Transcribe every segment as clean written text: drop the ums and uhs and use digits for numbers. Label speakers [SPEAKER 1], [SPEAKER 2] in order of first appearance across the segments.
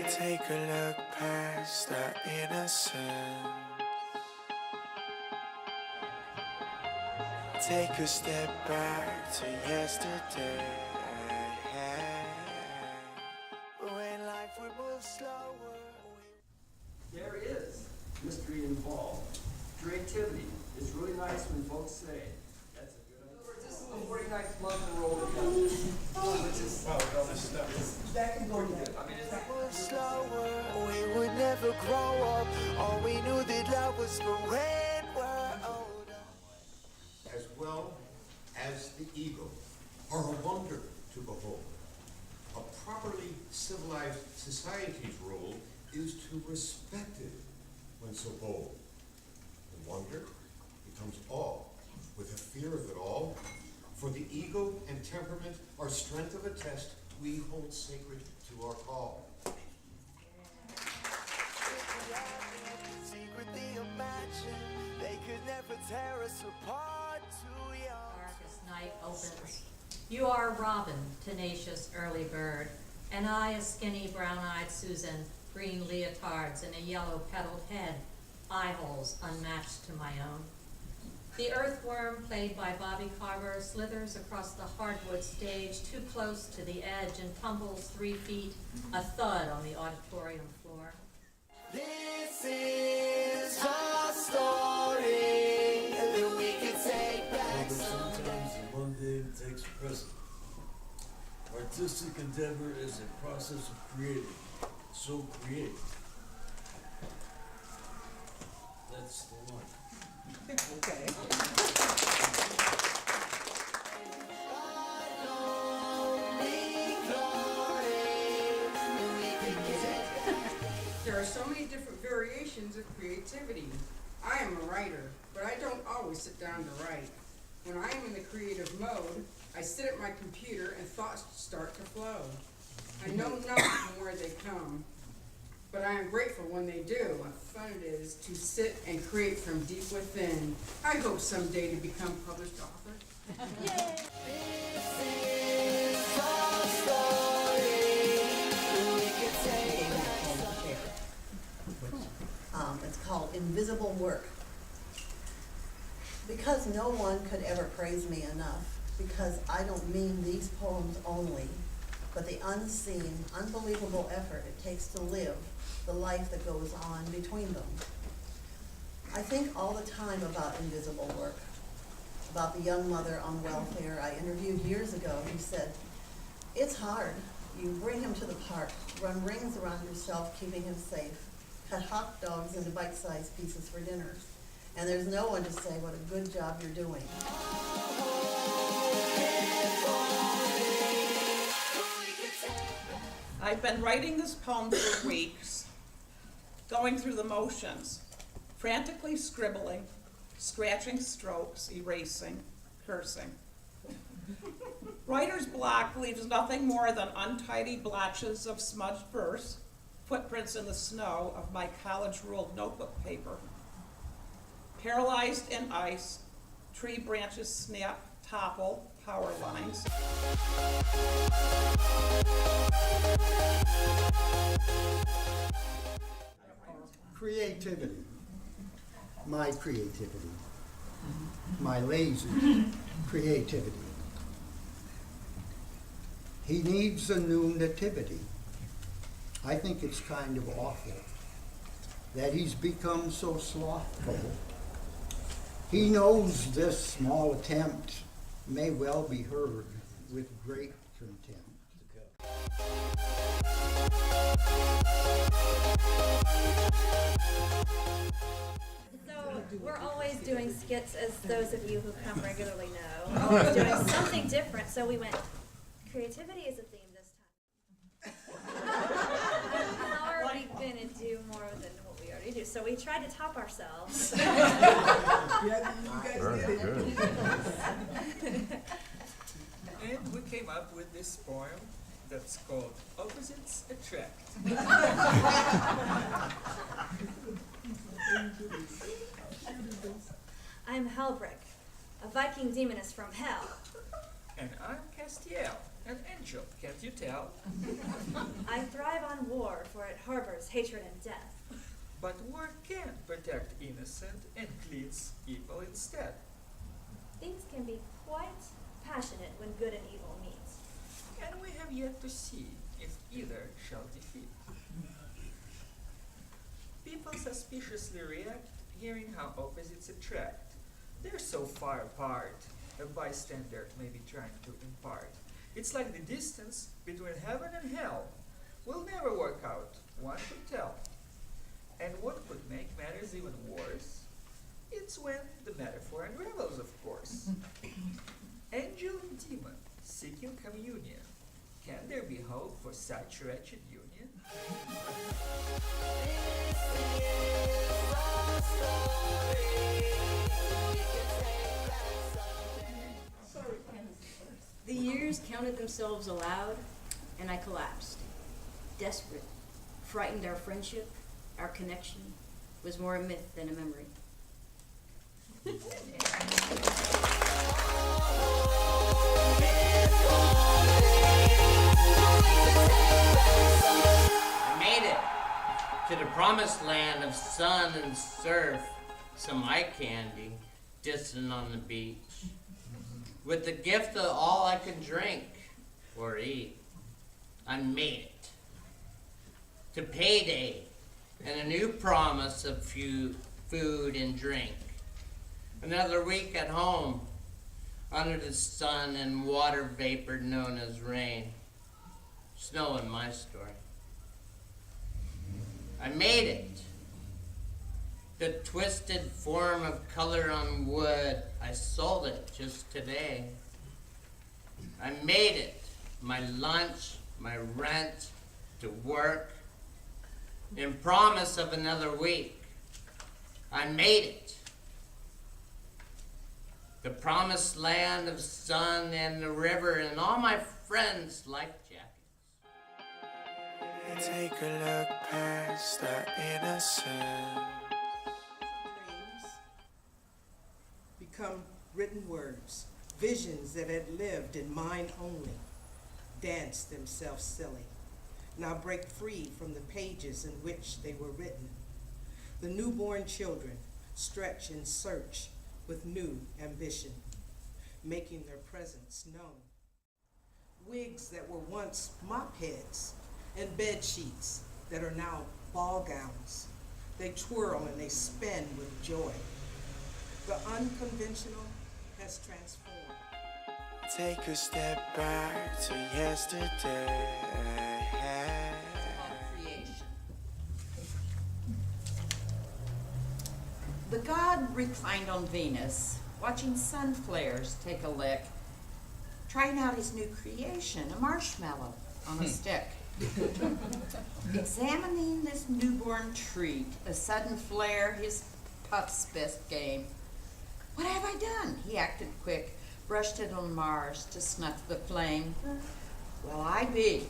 [SPEAKER 1] Take a look past our innocence. Take a step back to yesterday. When life would move slower.
[SPEAKER 2] There is mystery involved. Creativity. It's really nice when folks say, that's a good idea. This is the 49th love and roll together. Which is, all this stuff.
[SPEAKER 3] That can go there.
[SPEAKER 2] I mean,
[SPEAKER 1] Move slower, we would never grow up. All we knew that love was for when we're older.
[SPEAKER 4] As well as the eagle, are a wonder to behold. A properly civilized society's role is to respect it when so bold. The wonder becomes awe, with a fear of it all. For the ego and temperament are strength of a test we hold sacred to our call.
[SPEAKER 1] Secretly imagine they could never tear us apart. Too young.
[SPEAKER 5] Darkest night opens. You are a robin, tenacious early bird, and I a skinny brown-eyed Susan, green leotards and a yellow petaled head, eye holes unmatched to my own. The earthworm, played by Bobby Carver, slithers across the hardwood stage too close to the edge and tumbles 3 feet, a thud on the auditorium floor.
[SPEAKER 1] This is our story that we can take back someday.
[SPEAKER 6] Sometimes the mundane takes precedent. Artistic endeavor is a process of creating, so create. That's the one.
[SPEAKER 3] Okay.
[SPEAKER 7] There are so many different variations of creativity. I am a writer, but I don't always sit down to write. When I am in the creative mode, I sit at my computer and thoughts start to flow. I know not from where they come, but I am grateful when they do. What fun it is to sit and create from deep within. I hope someday to become published author.
[SPEAKER 5] Yay!
[SPEAKER 3] It's called Invisible Work. Because no one could ever praise me enough, because I don't mean these poems only, but the unseen, unbelievable effort it takes to live the life that goes on between them. I think all the time about invisible work, about the young mother on welfare I interviewed years ago who said, it's hard. You bring him to the park, run rings around yourself, keeping him safe, cut hot dogs into bite-sized pieces for dinner, and there's no one to say what a good job you're doing.
[SPEAKER 8] I've been writing this poem for weeks, going through the motions, frantically scribbling, scratching strokes, erasing, cursing. Writer's block leaves nothing more than untidy blotches of smudged verse, footprints in the snow of my college-ruled notebook paper. Paralyzed in ice, tree branches snap, topple, power lines.
[SPEAKER 9] Creativity, my creativity, my lazy creativity. He needs a new nativity. I think it's kind of awful that he's become so slothful. He knows this small attempt may well be heard with great contempt.
[SPEAKER 10] So we're always doing skits, as those of you who come regularly know. We're always doing something different, so we went, creativity is a theme this time. How are we going to do more than what we already do? So we tried to top ourselves.
[SPEAKER 3] Yeah, you guys did it.
[SPEAKER 11] And we came up with this poem that's called Opposites Attract.
[SPEAKER 10] I'm Helbrick, a Viking demoness from hell.
[SPEAKER 11] And I'm Castiel, An angel, can't you tell?
[SPEAKER 10] I thrive on war, for it harbors hatred and death.
[SPEAKER 11] But war can protect innocent and cleanse evil instead.
[SPEAKER 10] Things can be quite passionate when good and evil meet.
[SPEAKER 11] And we have yet to see if either shall defeat. People suspiciously react, hearing how opposites attract. They're so far apart, a bystander may be trying to impart. It's like the distance between heaven and hell will never work out, one could tell. And what could make matters even worse? It's when the metaphor unravels, of course. Angel and demon seeking communion. Can there be hope for such wretched union?
[SPEAKER 12] The years counted themselves aloud, and I collapsed. Desperate, frightened our friendship, our connection was more a myth than a memory.
[SPEAKER 13] I made it to the promised land of sun and surf, some eye candy, distant on the beach, with the gift of all I could drink or eat. I made it to payday and a new promise of food and drink. Another week at home under the sun and water vapor known as rain. Snow in my story. I made it. The twisted form of color on wood, I sold it just today. I made it. My lunch, my rent, to work, in promise of another week. I made it. The promised land of sun and the river and all my friends' life jackets.
[SPEAKER 1] Take a look past our innocence.
[SPEAKER 14] Dreams become written words, visions that had lived in mind only, dance themselves silly. Now break free from the pages in which they were written. The newborn children stretch and search with new ambition, making their presence known. Wigs that were once mop heads and bed sheets that are now ball gowns. They twirl and they spin with joy. The unconventional has transformed.
[SPEAKER 1] Take a step back to yesterday.
[SPEAKER 15] The god reclined on Venus, watching sun flares take a lick, trying out his new creation, a marshmallow on a stick. Examining this newborn treat, a sudden flare, his puffs best game. What have I done? He acted quick, brushed it on Mars to snuff the flame. Well, I be.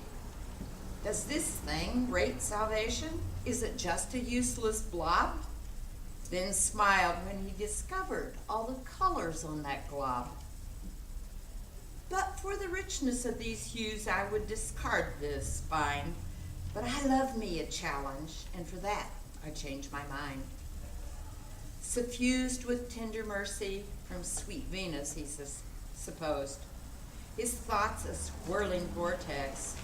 [SPEAKER 15] Does this thing rate salvation? Is it just a useless blob? Then smiled when he discovered all the colors on that glob. But for the richness of these hues, I would discard this spine. But I love me a challenge, and for that, I change my mind. Suffused with tender mercy from sweet Venus, he supposed. His thoughts a swirling vortex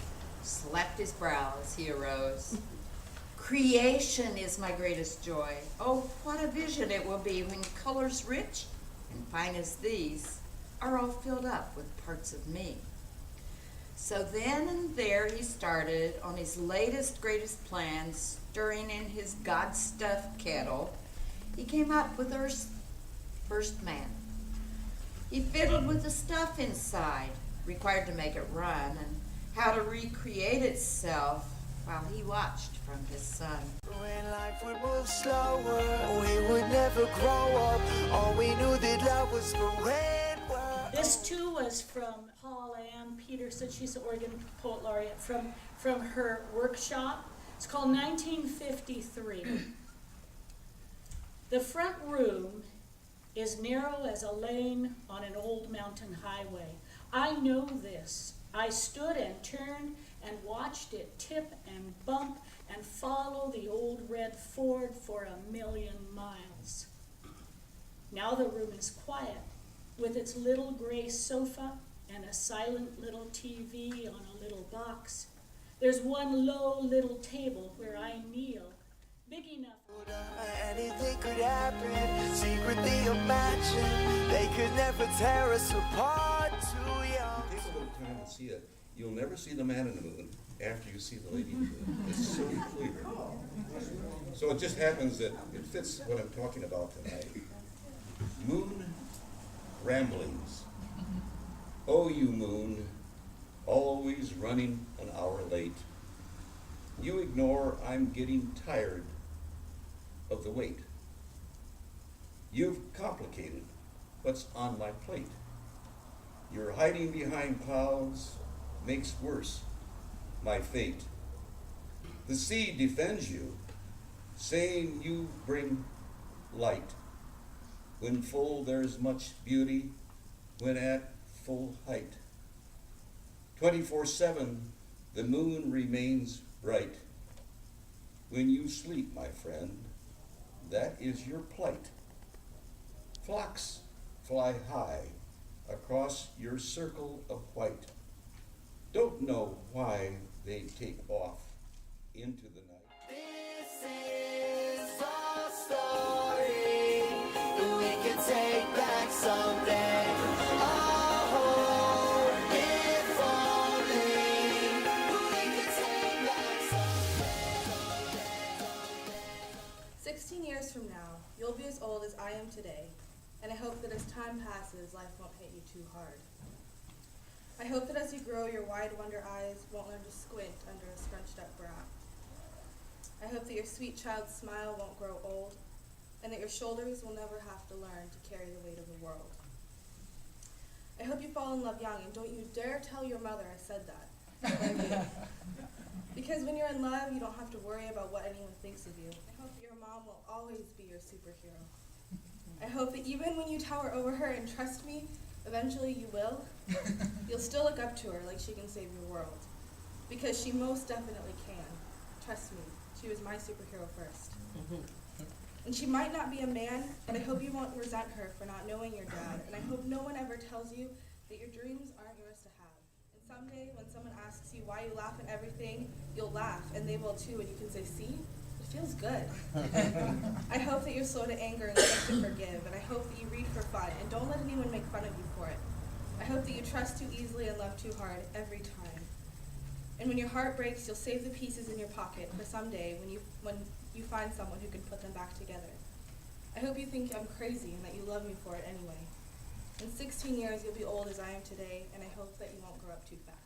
[SPEAKER 15] slapped his brow as he arose. Creation is my greatest joy. Oh, what a vision it will be when colors rich and fine as these are all filled up with parts of me. So then and there he started on his latest, greatest plans, stirring in his God-stuffed kettle. He came up with Earth's first man. He fiddled with the stuff inside, required to make it run, and how to recreate itself while he watched from his son.
[SPEAKER 1] When life would move slower, we would never grow up. All we knew that love was for when we're
[SPEAKER 16] This too was from Paul Ann Peterson. She's the Oregon Poet Laureate from her workshop. It's called 1953. The front room is narrow as a lane on an old mountain highway. I know this I stood and turned and watched it tip and bump and follow the old red Ford for 1,000,000 miles. Now the room is quiet, with its little gray sofa and a silent little TV on a little box. There's one low little table where I kneel, big enough.
[SPEAKER 1] Anything could happen, secretly imagine they could never tear us apart. Too young.
[SPEAKER 17] Take a little time to see it. You'll never see the man in the moon after you see the lady in the moon. It's so clear. So it just happens that it fits what I'm talking about tonight. Moon ramblings. Oh, you moon, always running an hour late. You ignore I'm getting tired of the wait. You've complicated what's on my plate. Your hiding behind clouds makes worse my fate. The sea defends you, saying you bring light. When full there's much beauty, when at full height. 24/7 the moon remains bright. When you sleep, my friend, that is your plight. Flocks fly high across your circle of white. Don't know why they take off into the night.
[SPEAKER 1] This is our story that we can take back someday. Oh, if only we could take back someday.
[SPEAKER 18] 16 years from now, you'll be as old as I am today, and I hope that as time passes, life won't hit you too hard. I hope that as you grow, your wide wonder eyes won't learn to squint under a scrunched up brow. I hope that your sweet child's smile won't grow old, and that your shoulders will never have to learn to carry the weight of the world. I hope you fall in love young, and don't you dare tell your mother I said that. Because when you're in love, you don't have to worry about what anyone thinks of you. I hope that your mom will always be your superhero. I hope that even when you tower over her and trust me, eventually you will, you'll still look up to her like she can save your world. Because she most definitely can. Trust me, she was my superhero first. And she might not be a man, but I hope you won't resent her for not knowing your dad. And I hope no one ever tells you that your dreams aren't yours to have. And someday when someone asks you why you laugh at everything, you'll laugh, and they will too, and you can say, see? It feels good. I hope that you're slow to anger and quick to forgive, and I hope that you read for fun and don't let anyone make fun of you for it. I hope that you trust too easily and love too hard every time. And when your heart breaks, you'll save the pieces in your pocket for someday when you find someone who can put them back together. I hope you think I'm crazy and that you love me for it anyway. In 16 years, you'll be old as I am today, and I hope that you won't grow up too fast.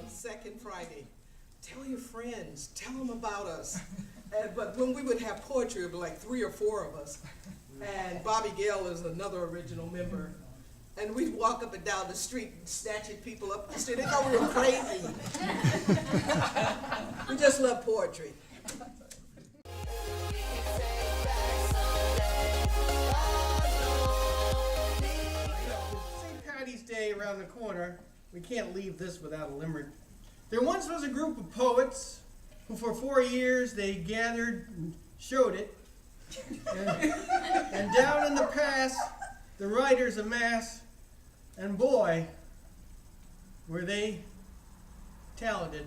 [SPEAKER 14] Second Friday. Tell your friends, tell them about us. But when we would have poetry, it would be like 3 or 4 of us. And Bobby Gale is another original member. And we'd walk up and down the street snatching people up the street. They thought we were crazy. We just love poetry.
[SPEAKER 19] St. Patty's Day around the corner. We can't leave this without a limerick. There once was a group of poets who for 4 years they gathered and showed it. And down in the past, the writers amass, and boy, were they talented.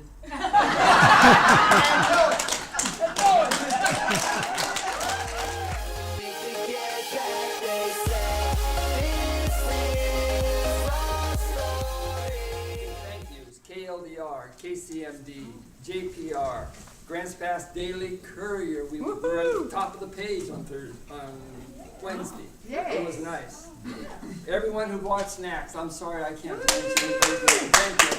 [SPEAKER 2] KLDR, KCMD, JPR, Grants Pass Daily Courier. We were at the top of the page on Wednesday.
[SPEAKER 15] Yay.
[SPEAKER 2] It was nice. Everyone who bought snacks, I'm sorry I can't mention it. Thank you,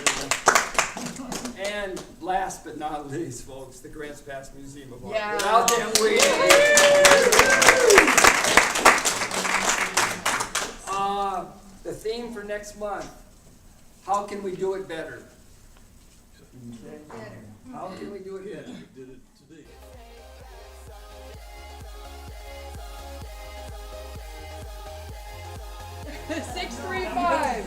[SPEAKER 2] everyone. And last but not least, folks, the Grants Pass Museum of Art.
[SPEAKER 15] Yeah.
[SPEAKER 2] Without them, the theme for next month. How can we do it better? How can we do it
[SPEAKER 6] Yeah,
[SPEAKER 2] better?
[SPEAKER 6] we did it today.
[SPEAKER 7] Six, three, five.